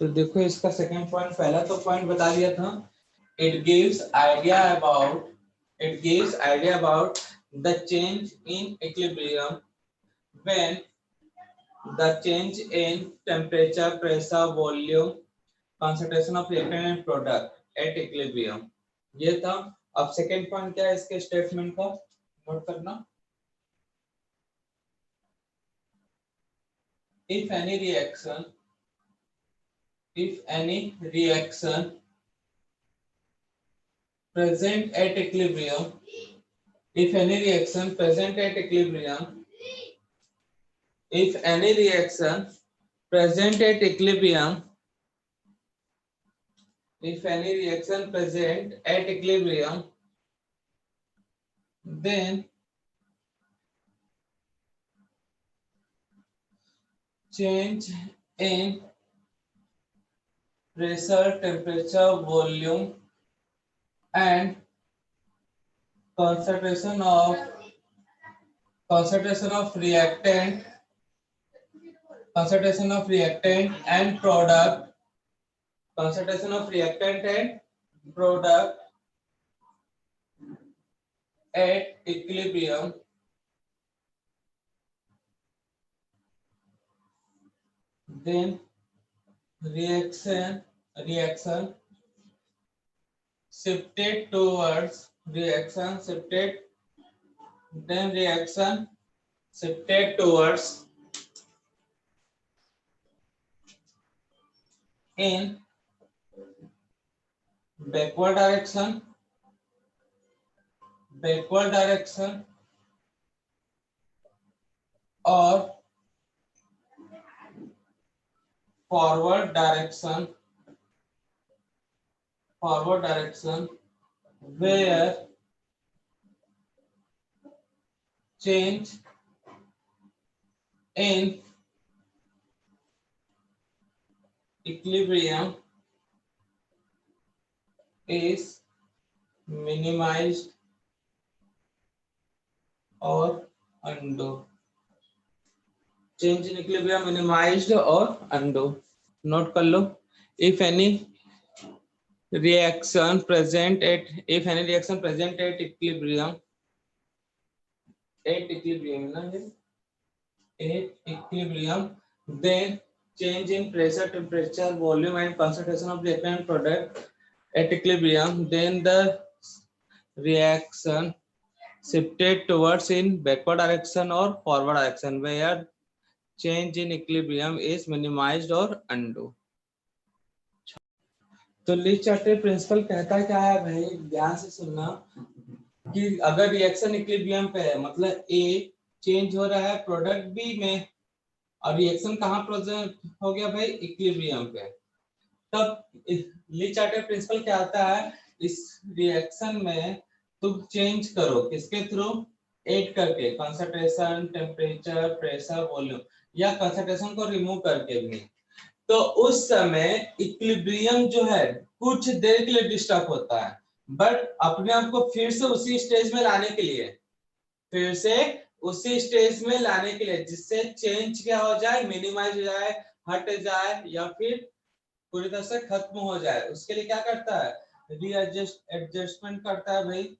तो देखो इसका सेकंड पॉइंट, पहला तो पॉइंट बता दिया था, it gives idea about the change in equilibrium when the change in temperature, pressure, volume, concentration of reactant and product at equilibrium. ये था। अब सेकंड पॉइंट क्या है इसके स्टेटमेंट का, नोट करना। if any reaction present at equilibrium if any reaction present at equilibrium if any reaction present at equilibrium if any reaction present at equilibrium then change in pressure, temperature, volume and concentration of reactant and product at equilibrium then reaction shifted towards in backward direction or forward direction where change in equilibrium is minimized or undo. Change in equilibrium minimized or undo. Note कर लो. If any reaction present at equilibrium then change in pressure, temperature, volume and concentration of reactant product at equilibrium then the reaction shifted towards in backward direction or forward direction where change in equilibrium is minimized or undo. तो ली चार्टे principal कहता क्या है भाई, ध्यान से सुनना कि अगर रिएक्शन इक्विलिब्रियम पे है, मतलब ए चेंज हो रहा है प्रोडक्ट बी में, और रिएक्शन कहाँ प्रेजेंट हो गया भाई, इक्विलिब्रियम पे, तब ली चार्टे प्रिंसिपल क्या आता है, इस रिएक्शन में तुम चेंज करो किसके थ्रू, ऐड करके, कंसंट्रेशन, टेम्परेचर, प्रेशर, वॉल्यूम, या कंसंट्रेशन को रिमूव करके भी। तो उस समय इक्विलिब्रियम जो है कुछ देर के लिए डिस्टर्ब होता है, बट अपने आप को फिर से उसी स्टेज में लाने के लिए, जिससे चेंज क्या हो जाए, मिनिमाइज हो जाए, हट जाए, या फिर पूरी तरह से खत्म हो जाए, उसके लिए क्या करता है, एडजस्टमेंट करता है भाई,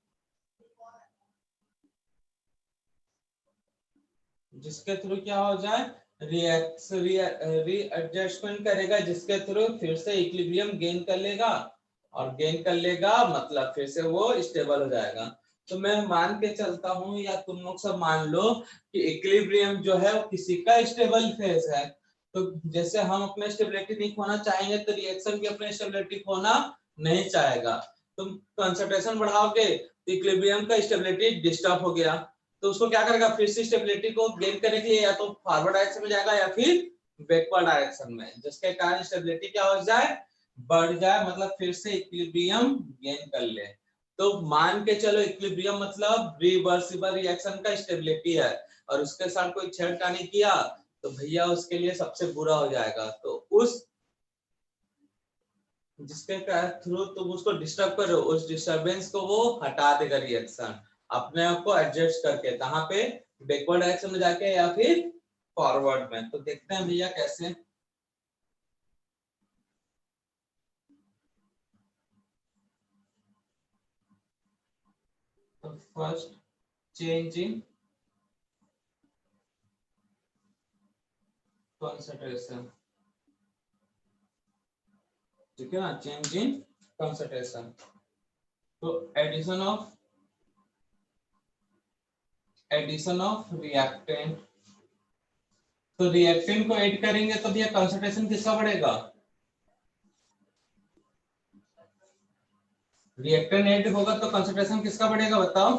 जिसके थ्रू क्या हो जाए, रीएडजस्टमेंट करेगा, जिसके थ्रू फिर से इक्विलिब्रियम गेन कर लेगा, और गेन कर लेगा मतलब फिर से वो स्टेबल हो जाएगा। तो मैं मान के चलता हूं, या तुम लोग सब मान लो कि इक्विलिब्रियम जो है वो किसी का स्टेबल फेज है। तो जैसे हम अपने स्टेबिलिटी नहीं खोना चाहेंगे, तो रिएक्शन भी अपने स्टेबिलिटी खोना नहीं चाहेगा। तुम कंसंट्रेशन बढ़ाओगे तो इक्विलिब्रियम का स्टेबिलिटी डिस्टर्ब हो गया, तो उसको क्या करेगा, फिर से स्टेबिलिटी को गेन करने के लिए या तो फॉरवर्ड डायरेक्शन में जाएगा या फिर बैकवर्ड डायरेक्शन में, जिसके कारण स्टेबिलिटी क्या हो जाए, बढ़ जाए, मतलब फिर से इक्विलिब्रियम गेन कर ले। तो मान के चलो इक्विलिब्रियम मतलब रिवर्सिबल रिएक्शन का स्टेबिलिटी है, और उसके साथ कोई छेड़खानी किया तो भैया उसके लिए सबसे बुरा हो जाएगा। तो उस जिसके थ्रू तुम उसको डिस्टर्ब करो, उस डिस्टरबेंस को वो हटा देगा रिएक्शन, अपने आप को एडजस्ट करके, कहां पे, बैकवर्ड डायरेक्शन में जाके या फिर फॉरवर्ड में। तो देखते हैं भैया कैसे। फर्स्ट चेंज इन कंसंट्रेशन, ठीक है ना, चेंज इन कंसंट्रेशन। तो एडिशन ऑफ रिएक्टेंट, तो रिएक्टेंट को ऐड करेंगे तो भैया कंसंट्रेशन किसका बढ़ेगा, रिएक्टेंट ऐड होगा तो कंसंट्रेशन किसका बढ़ेगा बताओ,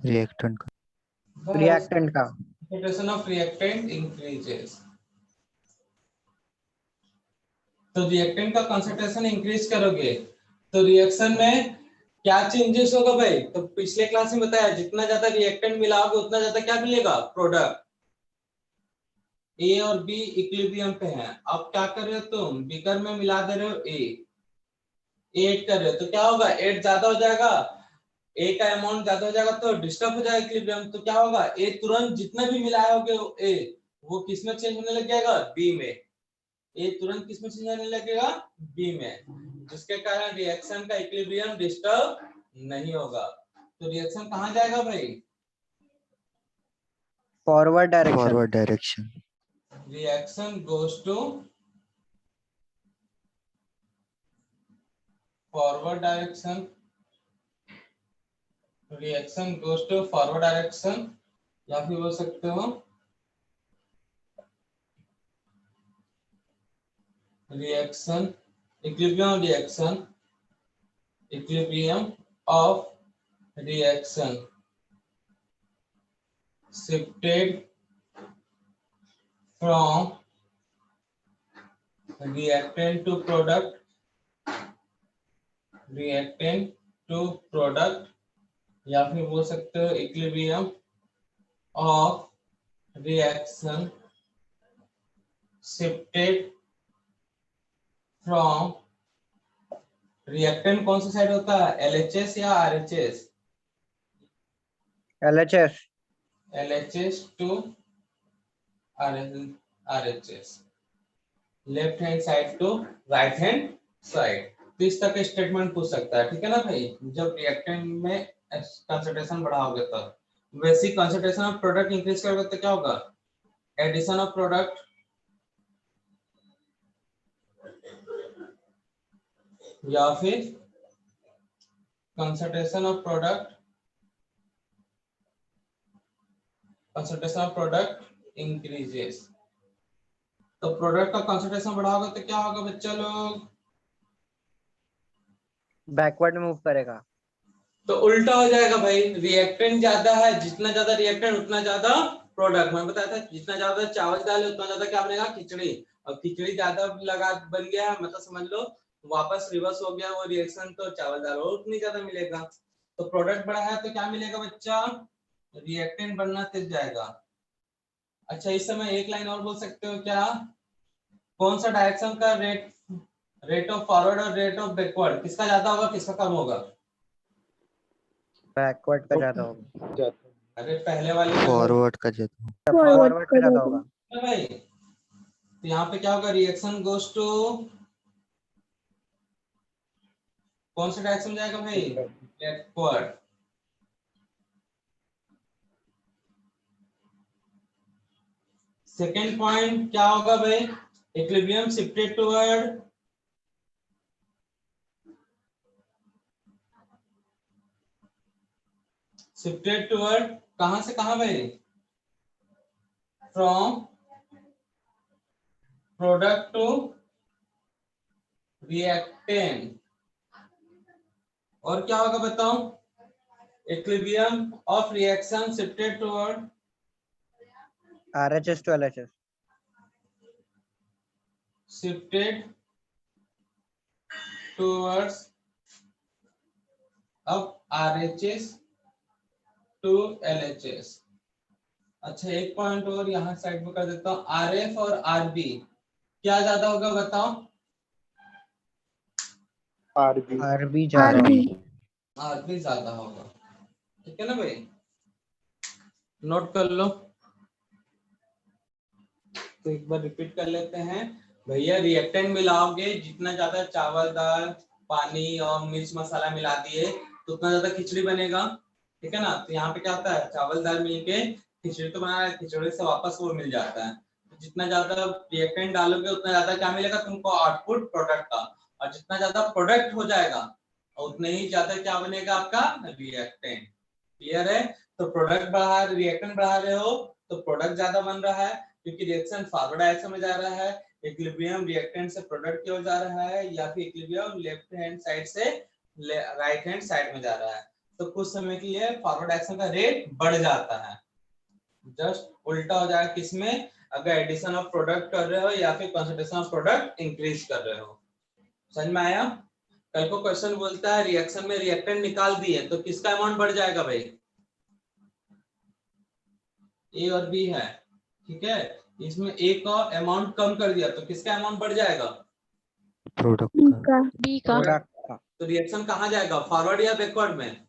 रिएक्टेंट का। रिएक्टेंट का। कंसंट्रेशन ऑफ रिएक्टेंट इंक्रीजेस, तो रिएक्टेंट का कंसंट्रेशन इंक्रीज करोगे तो रिएक्शन में क्या चेंजेस होगा भाई, तो पिछले क्लास में बताया जितना ज्यादा रिएक्टेंट मिलाओगे उतना ज्यादा क्या मिलेगा, प्रोडक्ट। ए और बी इक्विलिब्रियम पे हैं, अब क्या कर रहे हो तुम, बीकर में मिला दे रहे हो ए ऐड कर रहे हो, तो क्या होगा, ऐड ज्यादा हो जाएगा, ए का अमाउंट ज्यादा हो जाएगा तो डिस्टर्ब हो जाएगा इक्विलिब्रियम, तो क्या होगा, ए तुरंत जितना भी मिलाओगे ए वो किस में चेंज होने लग जाएगा, बी में, ए तुरंत किस में चेंज होने लगेगा, बी में, जिसके कारण रिएक्शन का इक्विलिब्रियम डिस्टर्ब नहीं होगा। तो रिएक्शन कहां जाएगा भाई, forward direction. Forward direction. Reaction goes to forward direction, reaction goes to forward direction, या फिर बोल सकते हो reaction equilibrium of reaction shifted from reactant to product, या फिर बोल सकते हो equilibrium of reaction shifted from, reactant कौन सा साइड होता है, LHS या RHS, LHS to RHS, left hand side to right hand side. तो इस तरह के स्टेटमेंट पूछ सकता है, ठीक है ना भाई, जब रिएक्टेंट में कंसंट्रेशन बढ़ाओगे तब। वैसे ही कंसंट्रेशन ऑफ प्रोडक्ट इंक्रीज करोगे तो क्या होगा, एडिशन ऑफ प्रोडक्ट या फिर कंसंट्रेशन ऑफ प्रोडक्ट इंक्रीजेस। तो प्रोडक्ट का कंसंट्रेशन बढ़ाओगे तो क्या होगा बच्चा लोग, बैकवर्ड मूव करेगा, तो उल्टा हो जाएगा भाई, रिएक्टेंट ज्यादा है, जितना ज्यादा रिएक्टेंट उतना ज्यादा प्रोडक्ट। मैं बताया था जितना ज्यादा चावल डाले उतना ज्यादा क्या बनेगा, खिचड़ी, और खिचड़ी ज्यादा लगा बन गया है मतलब समझ लो वापस रिवर्स हो गया वो रिएक्शन, तो चावल दाल और उतनी ज्यादा मिलेगा। तो प्रोडक्ट बड़ा है तो क्या मिलेगा बच्चा, रिएक्टेंट बढ़ना तेज जाएगा। अच्छा इस समय एक लाइन और बोल सकते हो क्या, कौन सा डायरेक्शन का रेट ऑफ फॉरवर्ड और रेट ऑफ बैकवर्ड किसका ज्यादा होगा किसका कम होगा, बैकवर्ड का ज्यादा होगा। अरे पहले वाले फॉरवर्ड का ज्यादा। फॉरवर्ड का ज्यादा होगा भाई, तो यहाँ पे क्या होगा, रिएक्शन गोज टू कौन सा डायरेक्शन जाएगा भाई, बैकवर्ड। सेकेंड पॉइंट क्या होगा भाई, इक्विलिब्रियम शिफ्टेड टुवर्ड कहां से कहां भाई, फ्रॉम प्रोडक्ट टू रिएक्टेंट। और क्या होगा बताओ, equilibrium of reaction shifted toward RHS to LHS, shifted towards अब RHS to LHS। अच्छा एक पॉइंट और यहाँ साइड में कर देता हूँ, RF और RB क्या ज्यादा होगा बताओ, RB ज्यादा होगा। RB ज्यादा होगा, ठीक है ना भाई, नोट कर लो। तो एक बार रिपीट कर लेते हैं भैया, रिएक्टेंट मिलाओगे जितना ज्यादा चावल दाल पानी और मिर्च मसाला मिला दिए तो उतना ज्यादा खिचड़ी बनेगा, ठीक है ना। तो यहाँ पे क्या होता है, चावल दाल मिलके खिचड़ी तो बना है, खिचड़ी से वापस वो मिल जाता है। तो जितना ज्यादा रिएक्टेंट डालोगे उतना ज्यादा क्या मिलेगा तुमको, आउटपुट प्रोडक्ट का। और जितना ज्यादा प्रोडक्ट हो जाएगा उतने ही ज्यादा क्या बनेगा आपका, रिएक्टेंट। क्लियर है। तो प्रोडक्ट बढ़ा, रिएक्टेंट बढ़ा रहे हो तो प्रोडक्ट ज्यादा बन रहा है, क्योंकि रिएक्शन फॉरवर्ड डायरेक्शन में जा रहा है। इक्विलिब्रियम रिएक्टेंट से प्रोडक्ट की ओर जा रहा है, या फिर इक्विलिब्रियम लेफ्ट हैंड साइड से राइट हैंड साइड में जा रहा है। तो कुछ समय के लिए फॉरवर्ड एक्शन का रेट बढ़ जाता है। जस्ट उल्टा हो जाएगा किसमें, अगर एडिशन ऑफ प्रोडक्ट कर रहे हो या फिर कंसंट्रेशन ऑफ प्रोडक्ट इंक्रीज कर रहे हो। समझ में आया। कल को क्वेश्चन बोलता है रिएक्शन में रिएक्टेंट निकाल दिए तो किसका अमाउंट बढ़ जाएगा भाई, ए और बी है, ठीक है। इसमें ए का अमाउंट कम कर दिया तो किसका अमाउंट बढ़ जाएगा, प्रोडक्ट का। बी का। प्रोडक्ट का। तो रिएक्शन कहाँ जाएगा, फॉरवर्ड या बैकवर्ड में,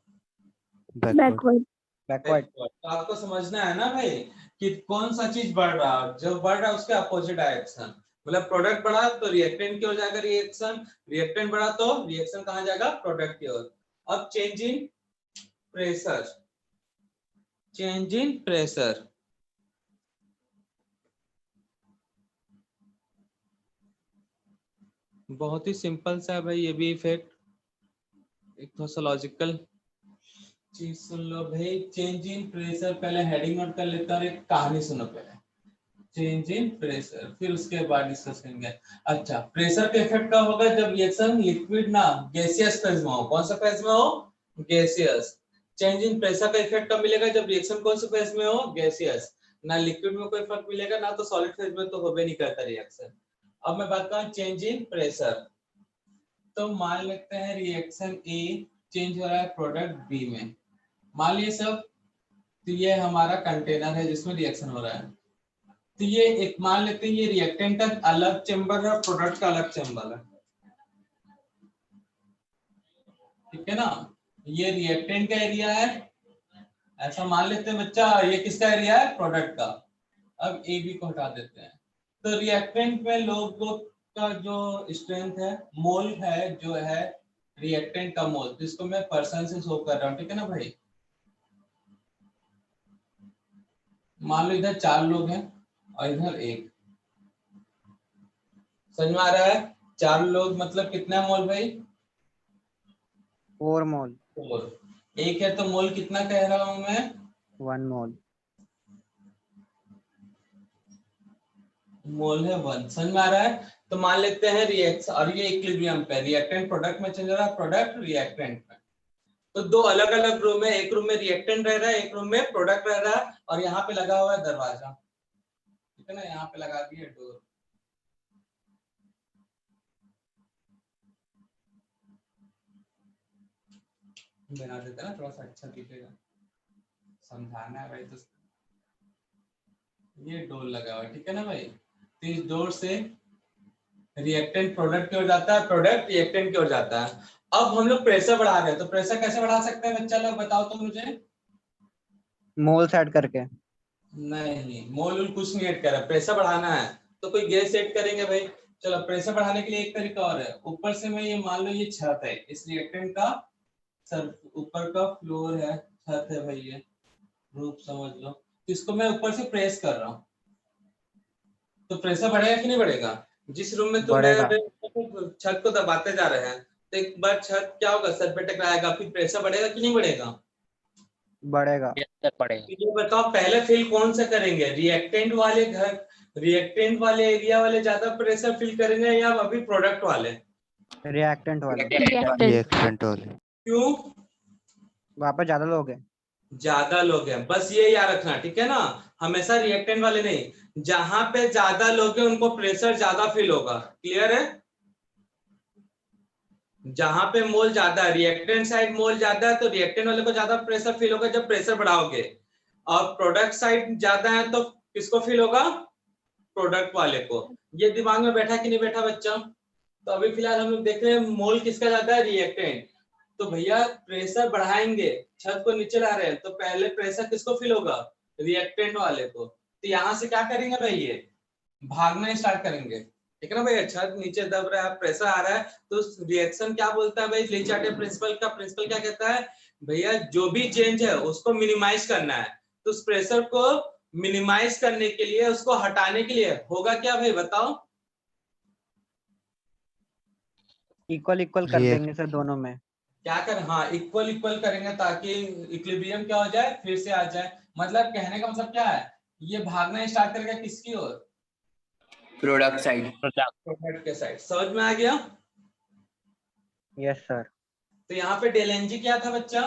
बैकवर्ड। बैकवर्ड। तो आपको समझना है ना भाई कि कौन सा चीज बढ़ रहा है, जो बढ़ रहा है उसके अपोजिट डायरेक्शन। मतलब प्रोडक्ट बढ़ा तो रिएक्टेंट की ओर जाएगा रिएक्शन, रिएक्टेंट बढ़ा तो रिएक्शन कहाँ जाएगा, प्रोडक्ट की ओर। अब change in pressure, change in pressure, बहुत ही सिंपल सा है भाई ये भी इफेक्ट, एक थोड़ा लॉजिकल चीज सुन लो भाई। चेंज इन प्रेशर, पहले हेडिंग नोट कर लेता हूँ, एक कहानी सुनो पहले। चेंज इन प्रेशर, फिर उसके बाद डिस्कस करेंगे। अच्छा, प्रेशर का इफेक्ट कब होगा, जब रिएक्शन लिक्विड ना गैसियस फेज में हो। कौन सा फेज में हो, गैसियस। चेंज इन प्रेशर का इफेक्ट कब मिलेगा, जब रिएक्शन कौन से फेज में हो, गैसियस। ना लिक्विड में कोई फर्क मिलेगा, ना तो सॉलिड फेज में, तो हो भी नहीं करता रिएक्शन। अब मैं बात करूं चेंज इन प्रेशर, तो मान लेते हैं रिएक्शन ए चेंज हो रहा है प्रोडक्ट बी में, मान लीजिए सब। तो ये हमारा कंटेनर है जिसमें रिएक्शन हो रहा है। तो ये एक मान लेते हैं ये रिएक्टेंट का अलग चेंबर है, प्रोडक्ट का अलग चेंबर है, ठीक है ना। ये रिएक्टेंट का एरिया है, ऐसा मान लेते हैं बच्चा। ये किसका एरिया है, प्रोडक्ट का। अब ए बी को हटा देते हैं। तो रिएक्टेंट में लोगों का जो स्ट्रेंथ है, मोल है जो है रिएक्टेंट का मोल, तो इसको मैं परसेंट से शो कर रहा हूँ, ठीक है ना भाई। मान लो इधर 4 लोग हैं और इधर 1, समझ में आ रहा है। 4 लोग मतलब कितना मोल भाई, 4 मोल। 4। 1 है तो मोल कितना कह रहा हूं मैं, 1 मोल। मोल है 1, समझ में आ रहा है। तो मान लेते हैं रिएक्शन, और ये इक्विलिब्रियम पे, रिएक्टेंट प्रोडक्ट में चल रहा है, प्रोडक्ट रिएक्टेंट में। तो 2 अलग अलग रूम है, एक रूम में रिएक्टेंट रह रहा है, एक रूम में प्रोडक्ट रह रहा है, और यहाँ पे लगा हुआ है दरवाजा, ठीक है ना। यहाँ पे लगा दिए डोर। बना देते ना, थोड़ा सा अच्छा दिखेगा, समझाना है भाई। तो ये डोर लगा हुआ है, ठीक है ना भाई। तो इस डोर से रिएक्टेंट प्रोडक्ट की ओर जाता है, प्रोडक्ट रिएक्टेंट की ओर जाता है। अब हम लोग प्रेशर बढ़ा रहे हैं, तो प्रेशर कैसे बढ़ा सकते हैं बच्चा लोग, बताओ तो मुझे। मोल सेट करके। नहीं, मोल कुछ नहीं ऐड कर रहा, प्रेशर बढ़ाना है तो कोई गैस ऐड करेंगे भाई। चलो, प्रेशर बढ़ाने के लिए एक तरीका और है। ऊपर से मैं ये मान लो ये छत है, इस रिएक्टेंट का सर ऊपर का फ्लोर है, छत है भाई, ये रूप समझ लो। इसको मैं ऊपर से प्रेस कर रहा हूँ, तो प्रेशर बढ़ेगा कि नहीं बढ़ेगा। जिस रूम में तुम छत को दबाते जा रहे हैं, तो एक बार छत क्या होगा, सर पे टकराएगा, फिर प्रेशर बढ़ेगा कि नहीं बढ़ेगा, बढ़ेगा। ये बताओ पहले फिल कौन सा करेंगे, रिएक्टेंट वाले घर, रिएक्टेंट वाले एरिया वाले ज्यादा प्रेशर फिल करेंगे, या अभी प्रोडक्ट वाले, रिएक्टेंट वाले। रिएक्टेंट वाले। क्यों, वहां पर ज्यादा लोग हैं। ज्यादा लोग हैं, बस ये याद रखना, ठीक है ना। हमेशा रिएक्टेंट वाले नहीं, जहां पे ज्यादा लोग हैं उनको प्रेशर ज्यादा फील होगा। क्लियर है। जहां पे मोल ज्यादा है, रिएक्टेंट साइड मोल ज्यादा है, तो रिएक्टेंट वाले को ज्यादा प्रेशर फील होगा जब प्रेशर बढ़ाओगे। और प्रोडक्ट साइड ज्यादा है तो किसको फील होगा, प्रोडक्ट वाले को। ये दिमाग में बैठा कि नहीं बैठा बच्चा। तो अभी फिलहाल हम लोग देख रहे हैं मोल किसका ज्यादा है, रिएक्टेंट। तो भैया प्रेशर बढ़ाएंगे, छत को नीचे ला रहे हैं, तो पहले प्रेशर किसको फील होगा, रिएक्टेंट वाले को। तो यहाँ से क्या करेंगे भाई, ये भागना स्टार्ट करेंगे, ठीक है ना भाई, छत नीचे दब रहा है, प्रेशर आ रहा है, तो रिएक्शन क्या बोलता है भाई, ले चार्टे प्रिंसिपल का प्रिंसिपल क्या कहता है भैया, जो भी चेंज है उसको मिनिमाइज करना है। तो उस प्रेशर को मिनिमाइज करने के लिए, उसको हटाने के लिए होगा क्या भाई बताओ? इक्वल इक्वल कर React देंगे सर दोनों में। क्या कर, हाँ इक्वल इक्वल करेंगे ताकि इक्विलिब्रियम क्या हो जाए, फिर से आ जाए। मतलब कहने का मतलब क्या है, ये भागना स्टार्ट करेगा किसकी ओर, प्रोडक्ट साइड। प्रोडक्ट के साइड। समझ में आ गया? Yes sir. तो यहाँ पे डेल एनजी क्या था बच्चा,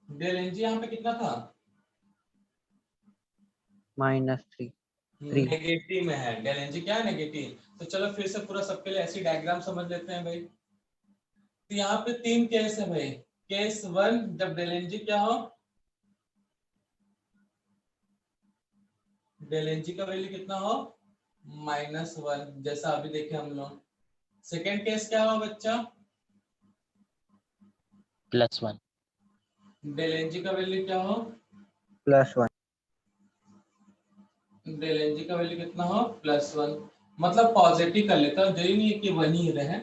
डेल एनजी यहाँ पे कितना था, -3 नेगेटिव में है। डेल एनजी क्या है, नेगेटिव। तो चलो फिर से पूरा सबके लिए ऐसी डायग्राम समझ लेते हैं भाई। तो यहाँ पे 3 केस है भाई। केस 1 जब डेल एनजी क्या हो, डेल एनजी का वैल्यू कितना हो, -1, जैसा अभी देखे हम लोग। सेकेंड केस क्या हुआ बच्चा, +1। डेल एनजी का वैल्यू क्या हो, +1। डेल एनजी का वैल्यू कितना हो, +1। मतलब पॉजिटिव कर लेता हूँ, जरूरी नहीं है कि 1 ही रहे,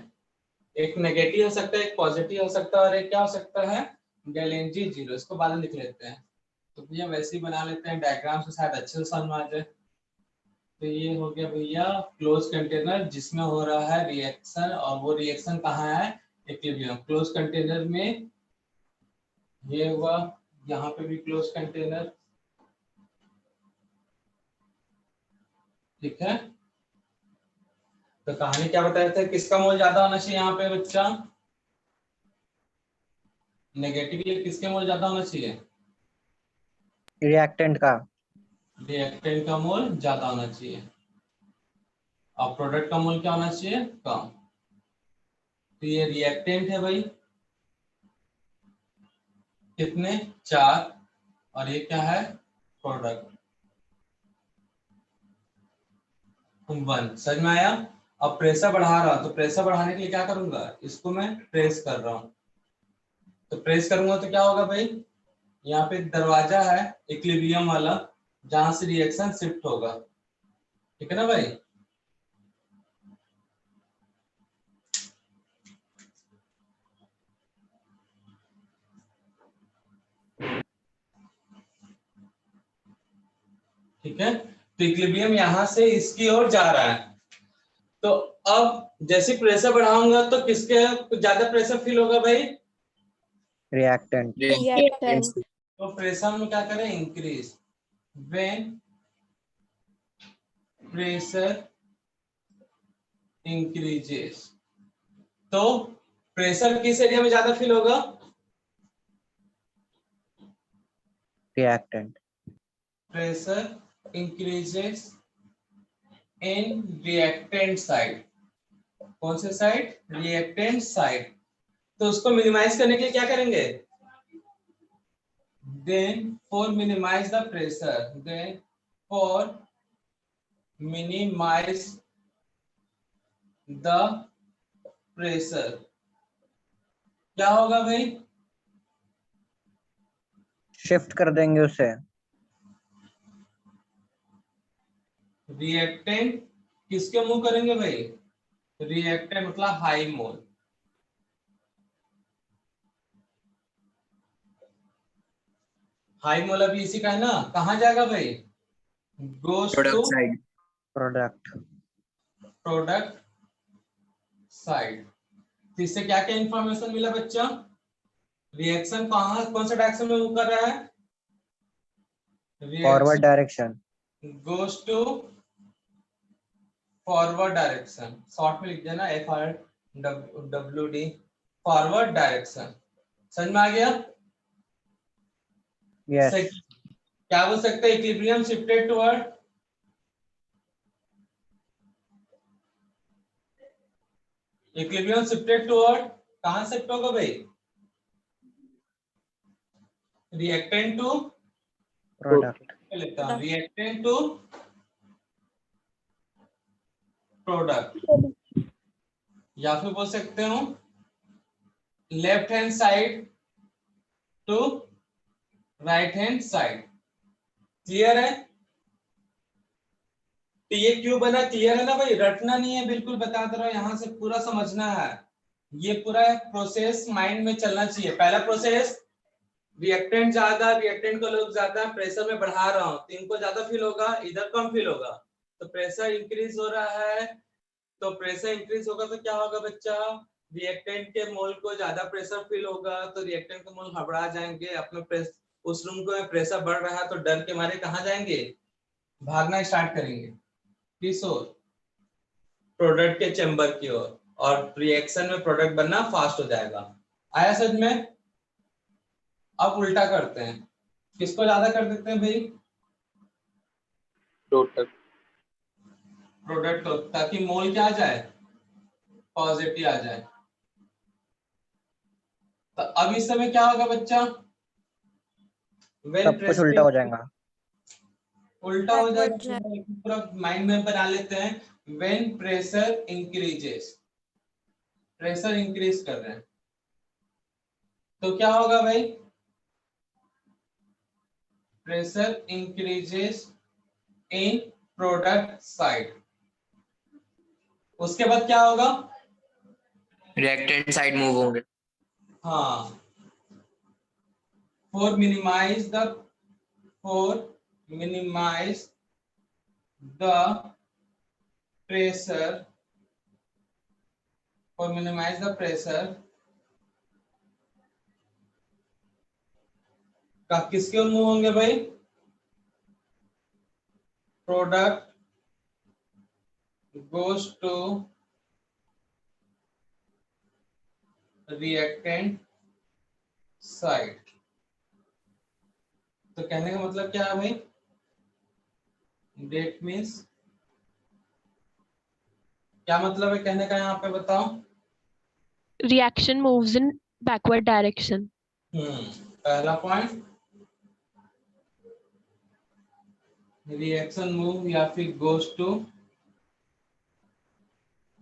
एक नेगेटिव हो सकता है, एक पॉजिटिव हो सकता है, और एक क्या हो सकता है, डेल एनजी 0। इसको बाद में लिख लेते हैं। तो भैया वैसे ही बना लेते हैं डायग्राम से, शायद अच्छे से समझ में आ जाए। तो ये हो गया भैया क्लोज कंटेनर जिसमें हो रहा है रिएक्शन, और वो रिएक्शन कहाँ है, इक्विलिब्रियम। क्लोज कंटेनर में ये हुआ, यहाँ पे भी क्लोज कंटेनर, ठीक है। तो कहानी क्या बताया था, किसका मोल ज्यादा होना चाहिए यहाँ पे बच्चा, नेगेटिव के लिए किसके मोल ज्यादा होना चाहिए, रिएक्टेंट का। रिएक्टेंट का मोल ज्यादा होना चाहिए, और प्रोडक्ट का मोल क्या होना चाहिए, कम। तो ये रिएक्टेंट है भाई, कितने, 4, और ये क्या है, प्रोडक्ट 1। समझ में आया? अब प्रेशर बढ़ा रहा हूं, तो प्रेशर बढ़ाने के लिए क्या करूंगा, इसको मैं प्रेस कर रहा हूं। तो प्रेस करूंगा तो क्या होगा भाई, यहाँ पे एक दरवाजा है इक्विलिब्रियम वाला, जहां से रिएक्शन शिफ्ट होगा, ठीक है ना भाई। ठीक है, तो इक्विलिब्रियम यहाँ से इसकी ओर जा रहा है। तो अब जैसे प्रेशर बढ़ाऊंगा तो किसके ज्यादा प्रेशर फील होगा भाई, रिएक्टेंट। तो प्रेशर में क्या करें, इंक्रीज। व्हेन प्रेशर इंक्रीजेस, तो प्रेशर किस एरिया में ज्यादा फील होगा, reactant. Pressure increases in reactant side. कौन से साइड, रिएक्टेंट साइड। तो उसको मिनिमाइज करने के लिए क्या करेंगे, then for minimise the pressure, then for minimise the pressure क्या होगा भाई, शिफ्ट कर देंगे उसे। रिएक्टेंट किसके मुंह करेंगे भाई, रिएक्टेंट मतलब हाई मोल। हाई मोल अभी इसी का है ना, कहाँ जाएगा भाई, goes to product side. Product. Product side. तो इससे क्या क्या इंफॉर्मेशन मिला बच्चा, रिएक्शन कहाँ, कौन सा डायरेक्शन में मूव कर रहा है, forward direction. Goes to forward direction, short में लिख देना FRWD, फॉरवर्ड डायरेक्शन। समझ में आ गया? यस। क्या बोल सकते हैं, equilibrium shifted toward, equilibrium shifted toward कहां शिफ्ट होगा भाई, रिएक्टेंट टू प्रोडक्ट। लेता हूं, रिएक्टेंट टू प्रोडक्ट, या फिर बोल सकते हो left hand side to right hand side. Clear है? तो ये क्यों बना, क्लियर है ना भाई, रटना नहीं है, बिल्कुल बता दे रहा हूँ, यहाँ से पूरा समझना है, ये पूरा प्रोसेस माइंड में चलना चाहिए। पहला प्रोसेस, रिएक्टेंट ज्यादा, रिएक्टेंट को लोग ज्यादा प्रेशर में बढ़ा रहा हूँ तो इनको ज्यादा फील होगा, इधर कम फील होगा, तो प्रेशर इंक्रीज हो रहा है, तो प्रेशर इंक्रीज होगा तो क्या होगा बच्चा, रिएक्टेंट के मोल को ज्यादा प्रेशर फील होगा, तो रिएक्टेंट के मोल घबरा जाएंगे, अपने उस रूम को प्रेशर बढ़ रहा है तो डर के मारे कहाँ जाएंगे, भागना स्टार्ट करेंगे किस ओर, प्रोडक्ट के चेंबर की ओर, और रिएक्शन में प्रोडक्ट बनना फास्ट हो जाएगा। आया समझ में? अब उल्टा करते हैं, किसको ज्यादा कर देते हैं भाई, प्रोडक्ट को, ताकि मोल क्या आ जाए, पॉजिटिव आ जाए। तो अब इस समय क्या होगा बच्चा, सब कुछ उल्टा हो जाएगा। उल्टा हो जाएगा, पूरा माइंड में बना लेते हैं, when pressure increases, pressure increase कर रहे हैं तो क्या होगा भाई, प्रेशर इंक्रीजेस इन प्रोडक्ट साइड, उसके बाद क्या होगा, रिएक्टेंट साइड मूव होंगे। हाँ, for minimize the pressure, for minimize the pressure का किसके ओर मूव होंगे भाई, product goes to reactant side। तो कहने का मतलब क्या है भाई, डेट मीन्स क्या मतलब है कहने का, यहाँ पे बताओ। Reaction moves in backward direction. पहला पॉइंट, रिएक्शन मूव या फिर गोज टू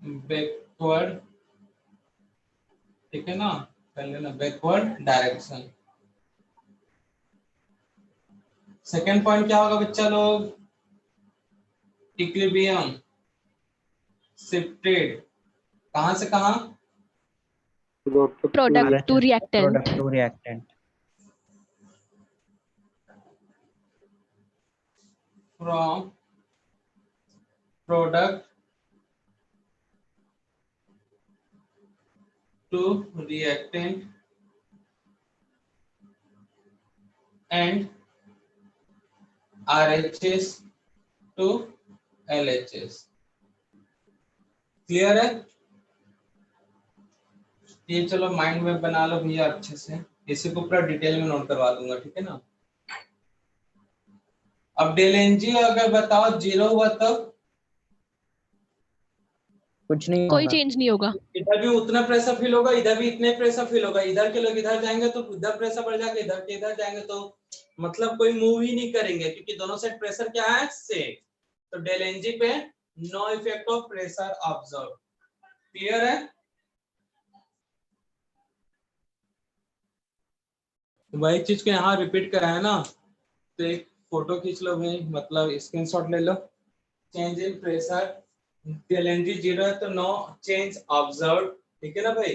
बैकवर्ड, ठीक है ना, कर लेना बैकवर्ड डायरेक्शन। सेकेंड पॉइंट क्या होगा बच्चा लोग, इक्विलिब्रियम शिफ्टेड, कहां से कहां, Product to reactant. Product to reactant. from product to reactant and RHS to LHS। Clear है? ये चलो माइंड में बना लो भैया अच्छे से, इसी को पूरा डिटेल में नोट करवा दूंगा, ठीक है ना। अब डेल एनजी अगर बताओ 0 हुआ तब कुछ नहीं कोई होगा। चेंज नहीं होगा। इधर भी उतना प्रेशर फील होगा, इधर भी इतने प्रेशर फील होगा, इधर के लोग इधर जाएंगे तो इधर प्रेशर बढ़ जाएगा, इधर के इधर जाएंगे तो मतलब कोई मूव ही नहीं करेंगे, क्योंकि दोनों साइड प्रेशर क्या है, सेम। तो डेल एनजी पे no effect of pressure observe. Clear है? तो वही चीज को यहाँ रिपीट करा है ना, तो एक फोटो खींच लो भाई, मतलब स्क्रीनशॉट ले लो। Change in pressure, del n g 0 है तो नो चेंज ऑब्जर्व, ठीक है ना भाई।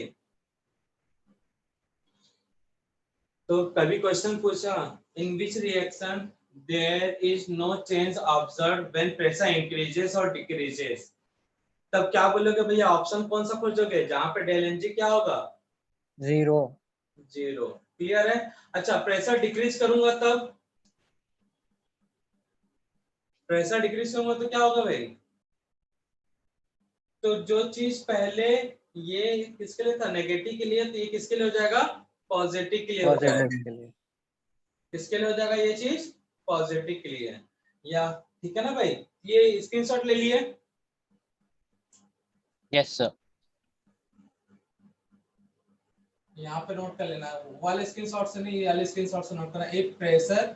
तो कभी क्वेश्चन पूछा, in which reaction there is no change observe when pressure increases और डिक्रीजेस, तब क्या बोलोगे भैया, ऑप्शन कौन सा खोजोगे जहां पे डेल एनजी क्या होगा, 0। 0। क्लियर है? अच्छा, प्रेशर डिक्रीज करूंगा तब, प्रेशर डिक्रीज करूंगा तो क्या होगा भाई, तो जो चीज पहले ये किसके लिए था, नेगेटिव के लिए, तो ये किसके लिए हो जाएगा, पॉजिटिव के लिए हो जाएगा। पॉजिटिव के लिए। किसके लिए हो जाएगा ये चीज, पॉजिटिव के लिए, या ठीक है ना भाई। ये स्क्रीनशॉट ले लिए? Yes sir. यहाँ पे नोट कर लेना, वाले स्क्रीनशॉट से नहीं, ये वाले स्क्रीनशॉट से नोट करना। एक प्रेशर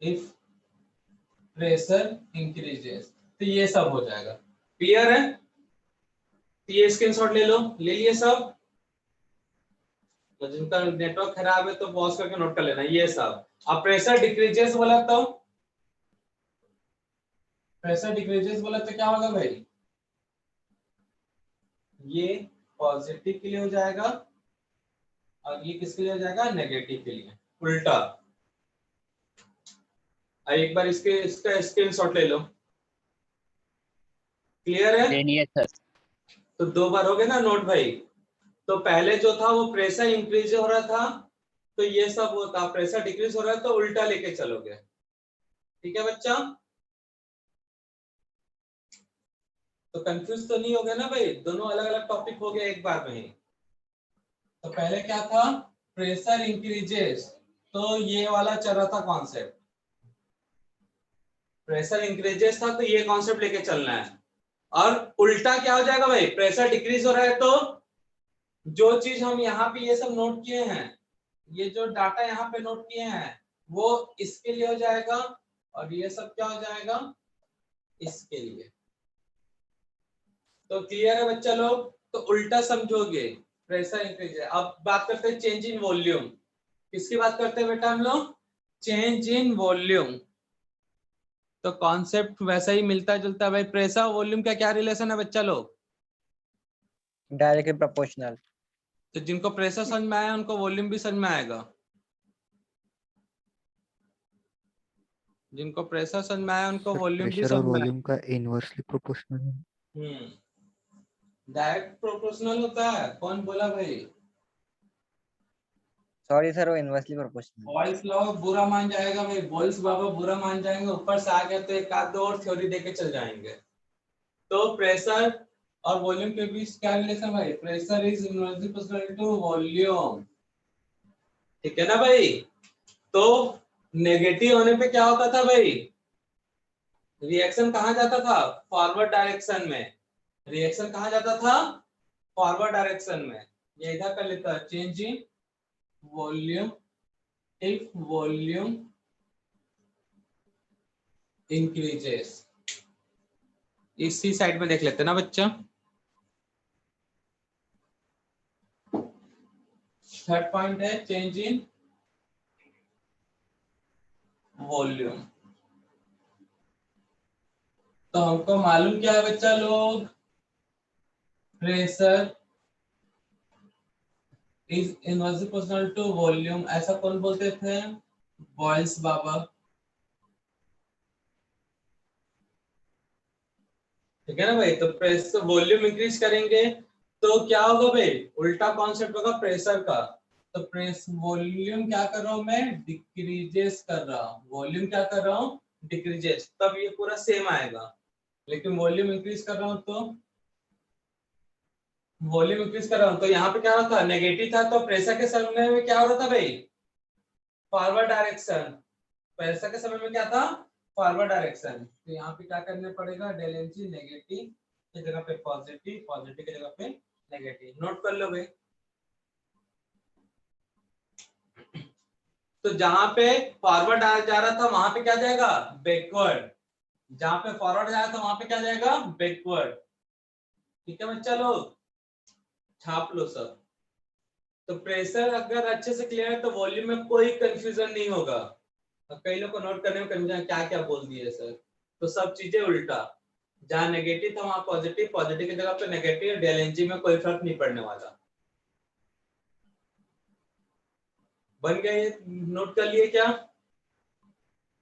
इफ प्रेशर इंक्रीजेस, तो ये सब हो जाएगा। क्लियर है? तो ये स्क्रीनशॉट ले लो, ले लिए सब। तो जिनका नेटवर्क खराब है तो पॉज करके नोट कर लेना ये सब। अब प्रेशर डिक्रीजेस बोला तो क्या होगा भाई, ये पॉजिटिव के लिए हो जाएगा और ये किसके लिए हो जाएगा, नेगेटिव के लिए, उल्टा। एक बार इसका स्क्रीनशॉट ले लो, क्लियर है? लेनी है सर। तो 2 बार हो गए ना नोट भाई। तो पहले जो था वो प्रेशर इंक्रीज हो रहा था तो ये सब होता, प्रेशर डिक्रीज हो रहा है तो उल्टा लेके चलोगे, ठीक है बच्चा? तो कंफ्यूज तो नहीं हो गया ना भाई, दोनों अलग अलग टॉपिक हो गए एक बार में ही। तो पहले क्या था, प्रेशर इंक्रीजेस, तो ये वाला चल रहा था कॉन्सेप्ट, प्रेशर इंक्रीजेस था तो ये कॉन्सेप्ट लेके चलना है। और उल्टा क्या हो जाएगा भाई, प्रेशर डिक्रीज हो रहा है तो जो चीज हम यहाँ पे ये सब नोट किए हैं, ये जो डाटा यहाँ पे नोट किए हैं वो इसके लिए हो जाएगा और ये सब क्या हो जाएगा, इसके लिए। तो क्लियर है बच्चा लोग? तो उल्टा समझोगे, प्रेशर इंक्रीज है। अब बात करते हैं चेंज इन वॉल्यूम। किसकी बात करते हैं बेटा हम लोग, चेंज इन वॉल्यूम। तो कॉन्सेप्ट वैसा ही मिलता जुलता है भाई। प्रेशर वॉल्यूम का क्या रिलेशन है बच्चा लोग, डायरेक्टली प्रोपोर्शनल। तो जिनको प्रेशर समझ में आया उनको वॉल्यूम भी समझ में आएगा, जिनको प्रेशर समझ में आया उनको वॉल्यूम भी प्रेशर और समझ में वॉल्यूम का इनवर्सली प्रोपोर्शनल है। आएगा। डायरेक्ट प्रोपोर्शनल होता है, कौन बोला भाई? सॉरी सर, वो इनवर्सली प्रोपोर्शनल। बॉयल्स लॉ बुरा मान जाएगा भाई, बॉयल्स बाबा बुरा मान जाएंगे, ऊपर से आ गया तो एक आध दो और थ्योरी देके चल जाएंगे। तो प्रेशर और वॉल्यूम के बीच क्या रिलेशन भाई, pressure is inversely proportional to volume, ठीक है ना भाई? तो नेगेटिव होने पे क्या होता था भाई, रिएक्शन कहाँ जाता था, फॉरवर्ड डायरेक्शन में। रिएक्शन कहाँ जाता था, फॉरवर्ड डायरेक्शन में। ये इधर कर लेता है, change in volume if volume increases। इसी साइड में देख लेते हैं ना बच्चा। थर्ड पॉइंट है चेंज इन वॉल्यूम। तो हमको मालूम क्या है बच्चा लोग, pressure is inversely proportional to volume, ऐसा कौन बोलते थे, बॉयल्स बाबा, ठीक है ना भाई? तो प्रेशर वॉल्यूम इंक्रीज करेंगे तो क्या होगा भाई, उल्टा कॉन्सेप्ट होगा प्रेशर का। तो प्रेशर वॉल्यूम क्या कर रहा हूं मैं, डिक्रीजेस कर रहा हूं, वॉल्यूम क्या कर रहा हूं, डिक्रीजेस, तब ये पूरा सेम आएगा। लेकिन वॉल्यूम इंक्रीज कर रहा हूं तो वॉल्यूम इंक्रीज कर रहा हूं तो यहाँ पे क्या हो रहा था, नेगेटिव था, तो प्रेशर के समय में क्या हो रहा था भाई, फॉरवर्ड डायरेक्शन। प्रेशर के समय में क्या था, फॉरवर्ड डायरेक्शन। तो यहाँ पे क्या करना पड़ेगा, डेल एन जी नेगेटिव की जगह पे पॉजिटिव, पॉजिटिव की जगह पे नेगेटिव, नोट कर लो भाई। तो जहां पे फॉरवर्ड जा रहा था वहां पे क्या जाएगा, बैकवर्ड। जहां पे फॉरवर्ड जा रहा था वहां पे क्या जाएगा, बैकवर्ड, ठीक है बच्चा लोग, छाप लो सब। तो प्रेशर अगर अच्छे से क्लियर है तो वॉल्यूम में कोई कंफ्यूजन नहीं होगा। कई लोग को नोट करने में कंफ्यूजन, क्या क्या बोल दिए सर, तो सब चीजें उल्टा, जहां नेगेटिव था वहां पॉजिटिव, पॉजिटिव की जगह पे नेगेटिव, डेल एन जी में कोई फर्क नहीं पड़ने वाला। बन गए, नोट कर लिए क्या,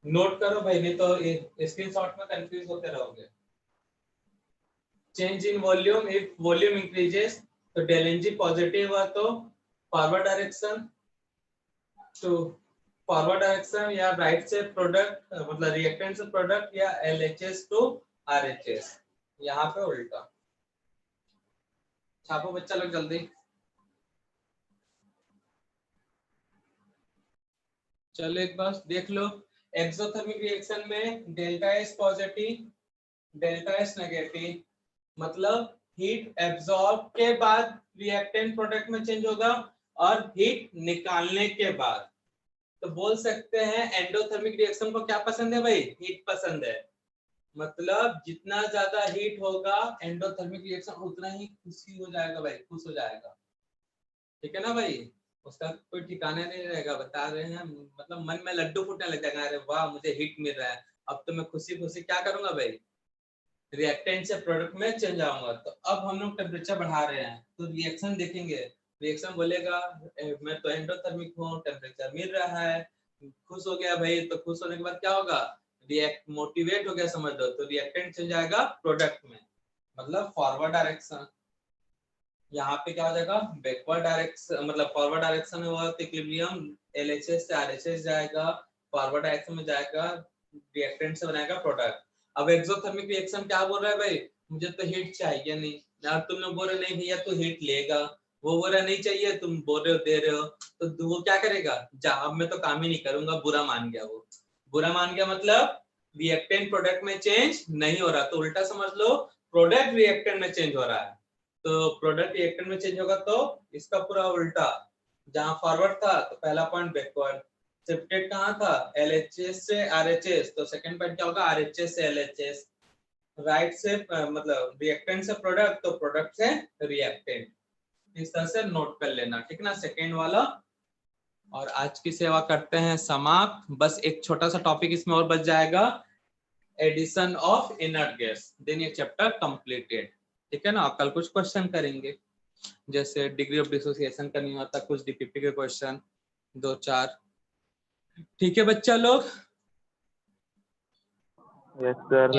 नोट करो भाई, नहीं तो स्क्रीनशॉट में कंफ्यूज होते रहोगे। Change in volume, if volume increases तो डेल एन जी पॉजिटिव हुआ तो forward direction to forward direction, या राइट से प्रोडक्ट मतलब रिएक्टेंट से प्रोडक्ट, या एलएचएस टू आरएचएस, यहाँ पे उल्टा। छापो बच्चा लोग जल्दी, चलो एक बार देख लो। एक्सोथर्मिक रिएक्शन में delta S positive, delta S negative, मतलब हीट एब्जॉर्ब के बाद रिएक्टेंट प्रोडक्ट में चेंज होगा और हीट निकालने के बाद। तो बोल सकते हैं एंडोथर्मिक रिएक्शन को क्या पसंद है भाई, हीट पसंद है। मतलब जितना ज्यादा हीट होगा एंडोथर्मिक रिएक्शन उतना ही खुशी हो जाएगा भाई, खुश हो जाएगा, ठीक है ना भाई, उसका कोई ठिकाना नहीं रहेगा। बता रहे हैं मतलब मन में लड्डू फूटने लग जाएगा, अरे वाह मुझे हिट मिल रहा है, अब तो मैं खुशी खुशी क्या करूंगा भाई, रिएक्टेंट से प्रोडक्ट में चेंज आऊंगा। तो अब हम लोग टेम्परेचर बढ़ा रहे हैं तो रिएक्शन देखेंगे, रिएक्शन बोलेगा मैं तो एंडोथर्मिक हूँ, टेम्परेचर मिल रहा है, खुश हो गया भाई। तो खुश होने के बाद क्या होगा, रिएक्ट मोटिवेट हो गया समझ लो, तो रिएक्टेंट चेंज आएगा प्रोडक्ट में, मतलब फॉरवर्ड डायरेक्शन। यहाँ पे क्या हो जाएगा, बैकवर्ड डायरेक्शन, मतलब फॉरवर्ड डायरेक्शन में हुआ तो इक्विलिब्रियम LHS से RHS जाएगा, फॉरवर्ड डायरेक्शन में जाएगा, रिएक्टेंट से बनाएगा प्रोडक्ट। अब एक्सोथर्मिक रिएक्शन क्या बोल रहा है भाई, मुझे तो हीट चाहिए नहीं यार, तुम लोग बोल रहे नहीं भैया तो हीट लेगा, वो बोल रहा नहीं चाहिए, तुम बोल रहे हो दे रहे हो, तो वो क्या करेगा, अब मैं तो काम ही नहीं करूंगा, बुरा मान गया। वो बुरा मान गया मतलब रिएक्टेंट प्रोडक्ट में चेंज नहीं हो रहा, तो उल्टा समझ लो प्रोडक्ट रिएक्टेंट में चेंज हो रहा है। तो प्रोडक्ट रिएक्टेंट में चेंज होगा तो इसका पूरा उल्टा, जहां फॉरवर्ड था तो पहला पॉइंट बैकवर्ड, शिफ्टेड कहाँ था LHS से RHS, तो सेकंड पॉइंट क्या होगा RHS से LHS, राइट से मतलब रिएक्टेंट से प्रोडक्ट तो प्रोडक्ट से रिएक्टेंट। इस तरह से नोट कर लेना, ठीक ना सेकंड वाला। और आज की सेवा करते हैं समाप्त। बस एक छोटा सा टॉपिक इसमें और बच जाएगा, addition of inert gas, then ये चैप्टर कंप्लीटेड, ठीक है ना। कल कुछ क्वेश्चन करेंगे, जैसे डिग्री ऑफ डिसोसिएशन करनी होता, कुछ DPP के क्वेश्चन 2-4, ठीक है बच्चा लोग। Yes sir.